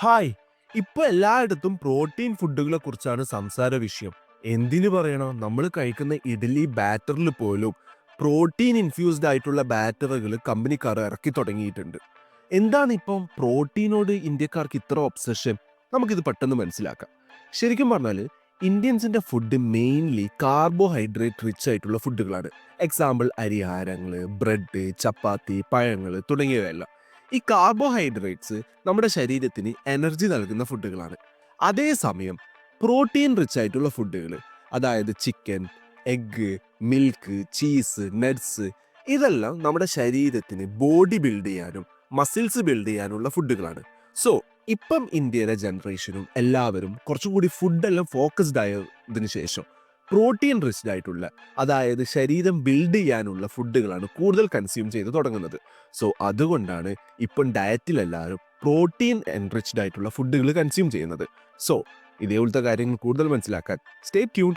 Hi. ഇപ്പൊ എല്ലായിടത്തും protein ഫുഡുകളെ കുറിച്ചാണ് സംസാര വിഷയം. എന്തിനു പറയണം, നമ്മൾ കഴിക്കുന്ന ഇഡ്ഡലി ബാറ്ററിൽ പോലും പ്രോട്ടീൻ ഇൻഫ്യൂസ്ഡ് ആയിട്ടുള്ള ബാറ്ററുകൾ കമ്പനിക്കാർ ഇറക്കി തുടങ്ങിയിട്ടുണ്ട്. എന്താണ് ഇപ്പം പ്രോട്ടീനോട് ഇന്ത്യക്കാർക്ക് ഇത്ര ഒബ്സഷൻ? നമുക്കിത് പെട്ടെന്ന് മനസ്സിലാക്കാം. ശരിക്കും പറഞ്ഞാൽ ഇന്ത്യൻസിന്റെ ഫുഡ് മെയിൻലി കാർബോഹൈഡ്രേറ്റ് റിച്ച് ആയിട്ടുള്ള ഫുഡുകളാണ്. എക്സാമ്പിൾ അരിയാഹാരങ്ങൾ, ബ്രെഡ്, ചപ്പാത്തി, പഴങ്ങൾ തുടങ്ങിയവയെല്ലാം. ഈ കാർബോഹൈഡ്രേറ്റ്സ് നമ്മുടെ ശരീരത്തിന് എനർജി നൽകുന്ന ഫുഡുകളാണ്. അതേസമയം പ്രോട്ടീൻ റിച്ച് ആയിട്ടുള്ള ഫുഡുകൾ, അതായത് chicken, egg, milk, cheese, nuts, ഇതെല്ലാം നമ്മുടെ ശരീരത്തിന് ബോഡി ബിൽഡ് ചെയ്യാനും മസിൽസ് ബിൽഡ് ചെയ്യാനുള്ള ഫുഡുകളാണ്. സോ ഇപ്പം ഇന്ത്യയിലെ ജനറേഷനും എല്ലാവരും കുറച്ചുകൂടി ഫുഡെല്ലാം ഫോക്കസ്ഡ് ആയതിനു ശേഷം പ്രോട്ടീൻ റിച്ച്ഡ് ആയിട്ടുള്ള, അതായത് ശരീരം ബിൽഡ് ചെയ്യാനുള്ള ഫുഡുകളാണ് കൂടുതൽ കൺസ്യൂം ചെയ്ത് തുടങ്ങുന്നത്. സോ അതുകൊണ്ടാണ് ഇപ്പം ഡയറ്റിൽ എല്ലാവരും പ്രോട്ടീൻ എൻറിച്ച്ഡ് ആയിട്ടുള്ള ഫുഡുകൾ കൺസ്യൂം ചെയ്യുന്നത്. സോ ഇതേപോലത്തെ കാര്യങ്ങൾ കൂടുതൽ മനസ്സിലാക്കാൻ സ്റ്റേ ട്യൂൺ.